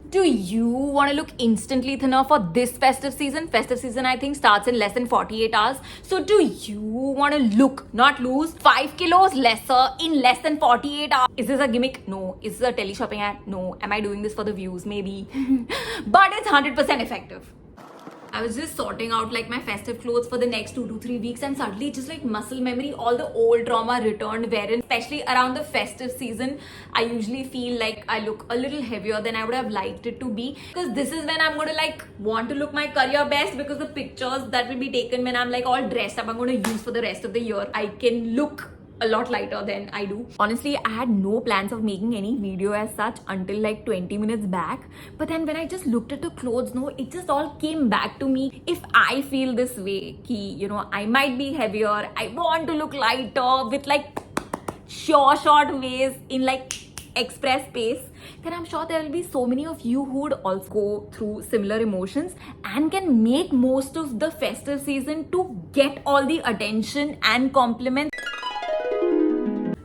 Do you want to look instantly thinner for this festive season? Festive season, I think, starts in less than 48 hours. So, do you want to look, not lose, 5 kilos lesser in less than 48 hours? Is this a gimmick? No. Is this a tele-shopping ad? No. Am I doing this for the views? Maybe. But it's 100% effective. I was just sorting out like my festive clothes for the next 2 to 3 weeks, and suddenly just like muscle memory, all the old trauma returned. Wherein, especially around the festive season, I usually feel like I look a little heavier than I would have liked it to be, because this is when I'm going to like want to look my career best, because the pictures that will be taken when I'm like all dressed up, I'm going to use for the rest of the year. I can look a lot lighter than I do. Honestly, I had no plans of making any video as such until like 20 minutes back. But then when I just looked at the clothes, no, it just all came back to me. If I feel this way, ki, I might be heavier, I want to look lighter with like short ways in like express pace, then I'm sure there will be so many of you who would also go through similar emotions and can make most of the festive season to get all the attention and compliments.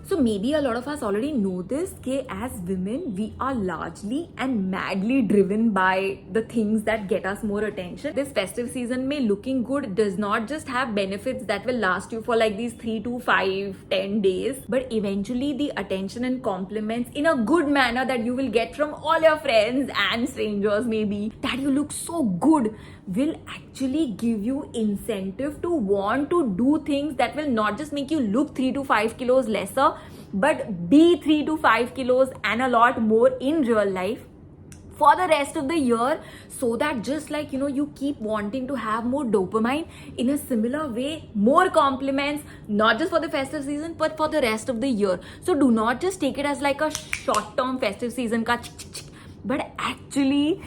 So maybe a lot of us already know this, that as women, we are largely and madly driven by the things that get us more attention. This festive season may looking good does not just have benefits that will last you for like these 3 to 5, 10 days, but eventually the attention and compliments in a good manner that you will get from all your friends and strangers, maybe, that you look so good, will actually give you incentive to want to do things that will not just make you look 3 to 5 kilos lesser, but be 3 to 5 kilos and a lot more in real life for the rest of the year, so that just like you keep wanting to have more dopamine. In a similar way, more compliments, not just for the festive season but for the rest of the year. So do not just take it as like a short term festive season ka but actually,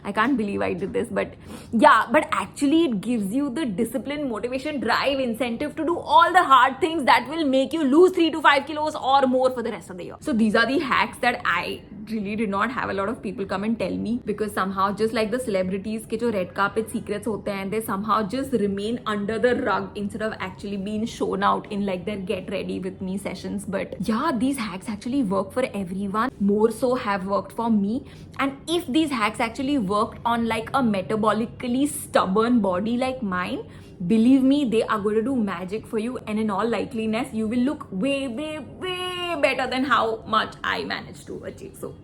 I can't believe I did this, but yeah, but actually it gives you the discipline, motivation, drive, incentive to do all the hard things that will make you lose 3 to 5 kilos or more for the rest of the year. So these are the hacks that I really did not have a lot of people come and tell me, because somehow just like the celebrities ke jo red carpet secrets hote hain, they somehow just remain under the rug instead of actually being shown out in like their get ready with me sessions. But yeah, these hacks actually work for everyone, more so have worked for me. And if these hacks actually worked on like a metabolically stubborn body like mine, believe me, they are going to do magic for you, and in all likeliness you will look way better than how much I managed to achieve. So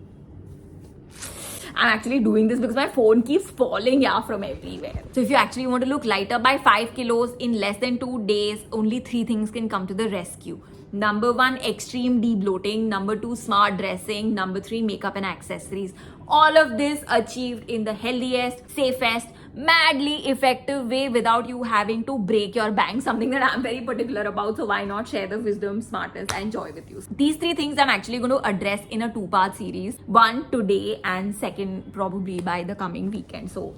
I'm actually doing this because my phone keeps falling from everywhere. So if you actually want to look lighter by 5 kilos in less than 2 days, only 3 things can come to the rescue. Number 1, extreme de-bloating. Number 2, smart dressing. Number 3, makeup and accessories. All of this achieved in the healthiest, safest, madly effective way without you having to break your bank, something that I'm very particular about. So why not share the wisdom, smartness and joy with you? These 3 things I'm actually going to address in a 2-part series. 1 today and 2nd probably by the coming weekend. So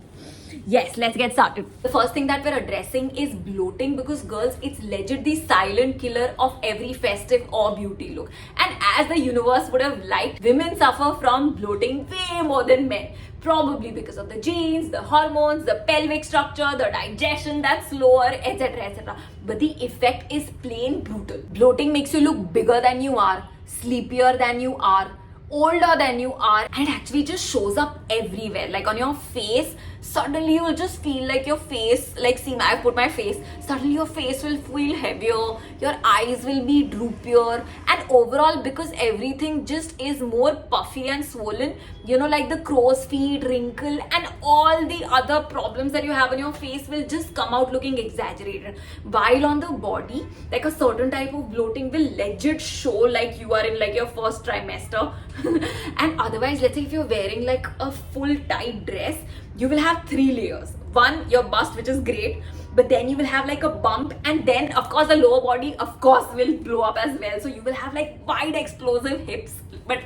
yes, let's get started. The first thing that we're addressing is bloating, because girls, it's legit the silent killer of every festive or beauty look. And as the universe would have liked, women suffer from bloating way more than men. Probably because of the genes, the hormones, the pelvic structure, the digestion that's slower, etc, etc. But the effect is plain brutal. Bloating makes you look bigger than you are, sleepier than you are, older than you are, and it actually just shows up everywhere. Like on your face, suddenly you'll just feel like your face, like see, I've put my face, suddenly your face will feel heavier, your eyes will be droopier, and overall, because everything just is more puffy and swollen, like the crow's feet, wrinkle, and all the other problems that you have on your face will just come out looking exaggerated. While on the body, like a certain type of bloating will legit show like you are in like your first trimester. And otherwise, let's say if you're wearing like a full tight dress, you will have 3 layers. 1, your bust, which is great, but then you will have like a bump, and then of course the lower body of course will blow up as well. So you will have like wide explosive hips, but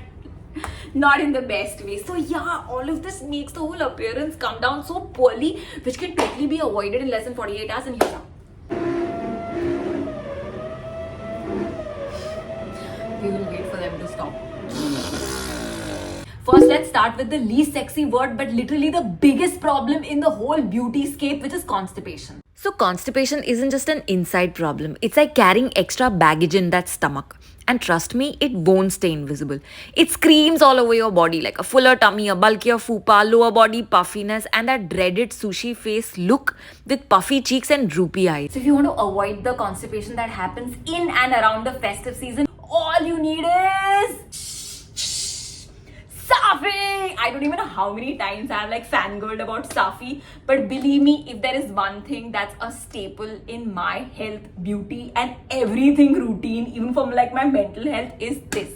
not in the best way. So yeah, all of this makes the whole appearance come down so poorly, which can totally be avoided in less than 48 hours. And here we will wait for them to stop. First, let's start with the least sexy word, but literally the biggest problem in the whole beauty scape, which is constipation. So, constipation isn't just an inside problem, it's like carrying extra baggage in that stomach. And trust me, it won't stay invisible. It screams all over your body like a fuller tummy, a bulkier fupa, lower body puffiness, and that dreaded sushi face look with puffy cheeks and droopy eyes. So, if you want to avoid the constipation that happens in and around the festive season, all you need is Safi! I don't even know how many times I've like fangirled about Safi, but believe me, if there is one thing that's a staple in my health, beauty, and everything routine, even from like my mental health, is this.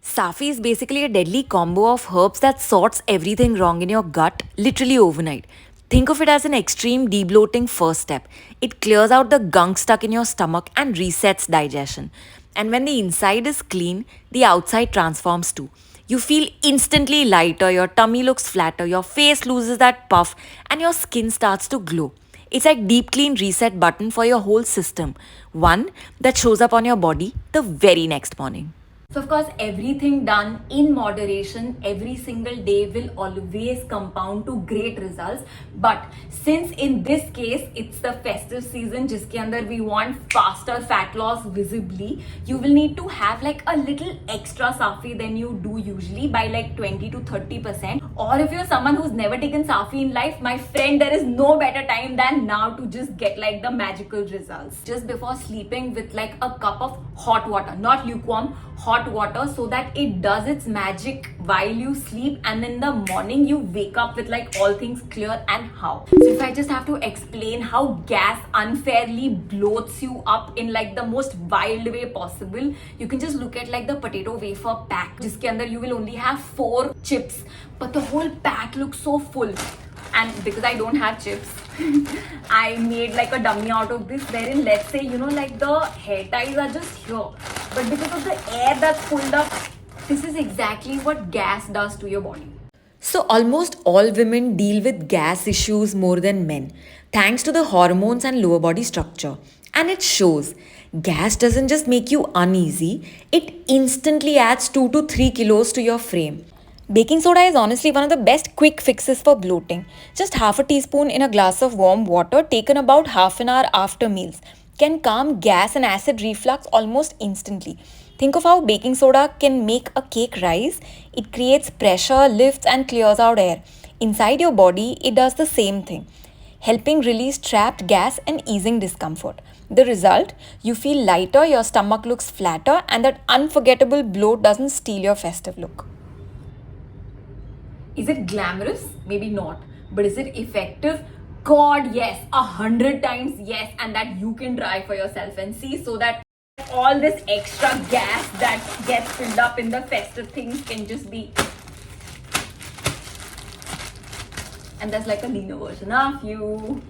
Safi is basically a deadly combo of herbs that sorts everything wrong in your gut literally overnight. Think of it as an extreme debloating first step. It clears out the gunk stuck in your stomach and resets digestion. And when the inside is clean, the outside transforms too. You feel instantly lighter, your tummy looks flatter, your face loses that puff, and your skin starts to glow. It's like deep clean reset button for your whole system. One that shows up on your body the very next morning. So, of course, everything done in moderation every single day will always compound to great results. But since in this case it's the festive season, jiske andar we want faster fat loss visibly, you will need to have like a little extra safi than you do usually by like 20 to 30%. Or if you're someone who's never taken safi in life, my friend, there is no better time than now to just get like the magical results. Just before sleeping with like a cup of hot water, not lukewarm, hot water, so that it does its magic while you sleep, and in the morning you wake up with like all things clear and how. So if I just have to explain how gas unfairly bloats you up in like the most wild way possible, you can just look at like the potato wafer pack, jiske andar you will only have 4 chips, but the whole pack looks so full. And because I don't have chips, I made like a dummy out of this, wherein let's say, you know, like the hair ties are just here, but because of the air that's pulled up, this is exactly what gas does to your body. So, almost all women deal with gas issues more than men, thanks to the hormones and lower body structure. And it shows. Gas doesn't just make you uneasy, it instantly adds 2 to 3 kilos to your frame. Baking soda is honestly one of the best quick fixes for bloating. Just half a teaspoon in a glass of warm water taken about half an hour after meals can calm gas and acid reflux almost instantly. Think of how baking soda can make a cake rise. It creates pressure, lifts, and clears out air. Inside your body, it does the same thing, helping release trapped gas and easing discomfort. The result? You feel lighter, your stomach looks flatter, and that unforgettable bloat doesn't steal your festive look. Is it glamorous? Maybe not. But is it effective? God, yes. 100 times yes. And that you can try for yourself and see, so that all this extra gas that gets filled up in the festive things can just be. And there's like a leaner version of you.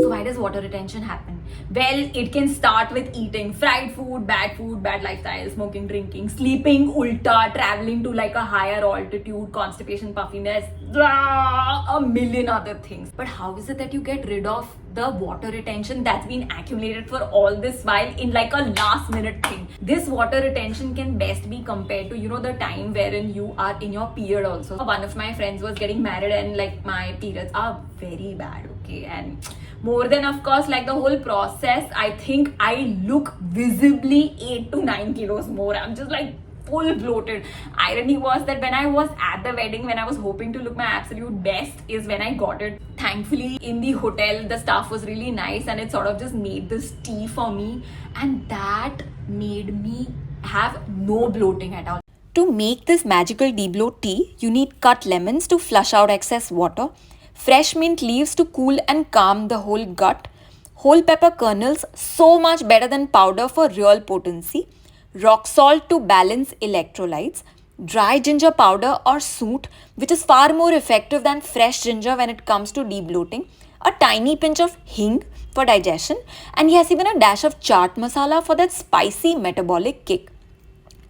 So why does water retention happen? Well, it can start with eating fried food, bad lifestyle, smoking, drinking, sleeping ulta, traveling to like a higher altitude, constipation, puffiness, a million other things. But how is it that you get rid of the water retention that's been accumulated for all this while in like a last minute thing? This water retention can best be compared to, you know, the time wherein you are in your period also. One of my friends was getting married and like my periods are very bad, okay? And more than, of course, like the whole process, I think I look visibly 8 to 9 kilos more. I'm just like full bloated. Irony was that when I was at the wedding, when I was hoping to look my absolute best, is when I got it. Thankfully, in the hotel, the staff was really nice and it sort of just made this tea for me, and that made me have no bloating at all. To make this magical debloat tea, you need cut lemons to flush out excess water, fresh mint leaves to cool and calm the whole gut, whole pepper kernels, so much better than powder for real potency, rock salt to balance electrolytes, dry ginger powder or soot, which is far more effective than fresh ginger when it comes to debloating, a tiny pinch of hing for digestion, and yes, even a dash of chaat masala for that spicy metabolic kick.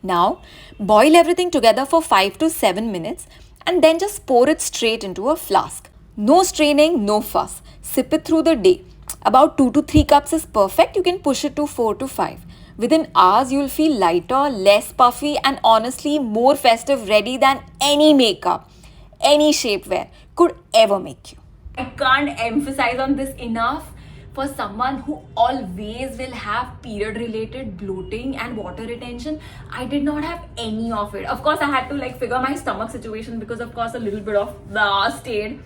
Now, boil everything together for 5 to 7 minutes and then just pour it straight into a flask. No straining, no fuss. Sip it through the day. About 2 to 3 cups is perfect. You can push it to 4 to 5. Within hours, you'll feel lighter, less puffy, and honestly more festive ready than any makeup, any shapewear could ever make you. I can't emphasize on this enough. For someone who always will have period related bloating and water retention, I did not have any of it. Of course, I had to like figure my stomach situation because of course a little bit of the stayed.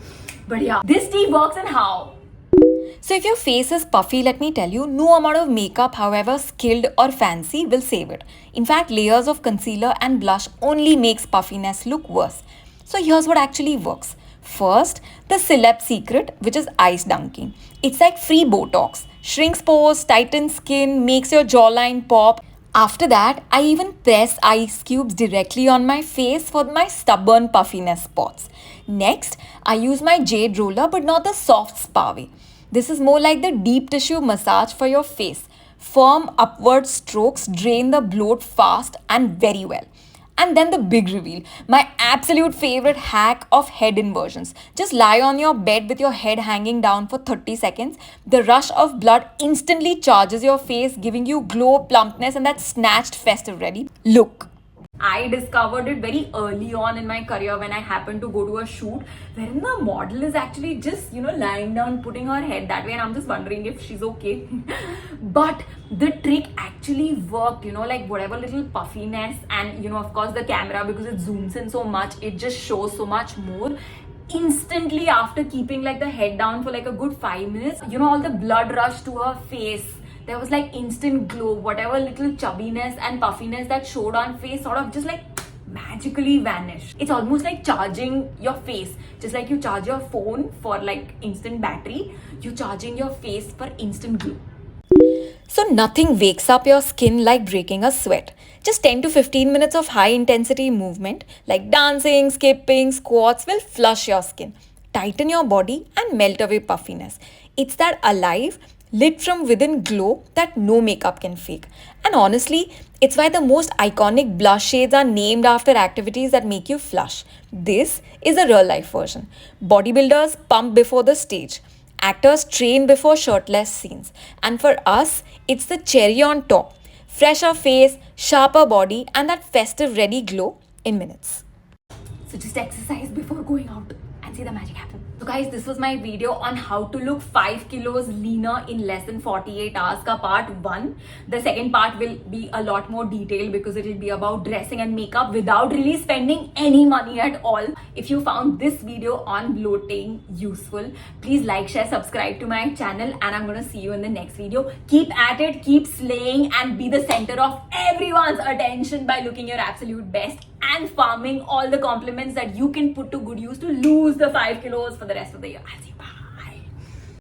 But yeah, this tea works and how? So if your face is puffy, let me tell you, no amount of makeup, however skilled or fancy, will save it. In fact, layers of concealer and blush only makes puffiness look worse. So here's what actually works. First, the celeb secret, which is ice dunking. It's like free Botox. Shrinks pores, tightens skin, makes your jawline pop. After that, I even press ice cubes directly on my face for my stubborn puffiness spots. Next, I use my jade roller, but not the soft spa way. This is more like the deep tissue massage for your face. Firm upward strokes drain the bloat fast and very well. And then the big reveal, my absolute favorite hack of head inversions. Just lie on your bed with your head hanging down for 30 seconds. The rush of blood instantly charges your face, giving you glow, plumpness, and that snatched festive ready look. I discovered it very early on in my career when I happened to go to a shoot wherein the model is actually just, lying down, putting her head that way, and I'm just wondering if she's okay. But the trick actually worked, like whatever little puffiness and, of course, the camera, because it zooms in so much, it just shows so much more. Instantly after keeping like the head down for like a good 5 minutes, all the blood rushed to her face. There was like instant glow. Whatever little chubbiness and puffiness that showed on face sort of just like magically vanished. It's almost like charging your face. Just like you charge your phone for like instant battery, you're charging your face for instant glow. So nothing wakes up your skin like breaking a sweat. Just 10 to 15 minutes of high intensity movement like dancing, skipping, squats will flush your skin, tighten your body and melt away puffiness. It's that alive, lit from within glow that no makeup can fake. And honestly, it's why the most iconic blush shades are named after activities that make you flush. This is a real life version. Bodybuilders pump before the stage. Actors train before shirtless scenes. And for us, it's the cherry on top. Fresher face, sharper body, and that festive ready glow in minutes. So just exercise before going out and see the magic happen. So guys, this was my video on how to look 5 kilos leaner in less than 48 hours ka part 1. The second part will be a lot more detailed because it will be about dressing and makeup without really spending any money at all. If you found this video on bloating useful, please like, share, subscribe to my channel, and I'm gonna see you in the next video. Keep at it, keep slaying, and be the center of everyone's attention by looking your absolute best and farming all the compliments that you can put to good use to lose the 5 kilos for the rest of the year. I'll see you. Bye.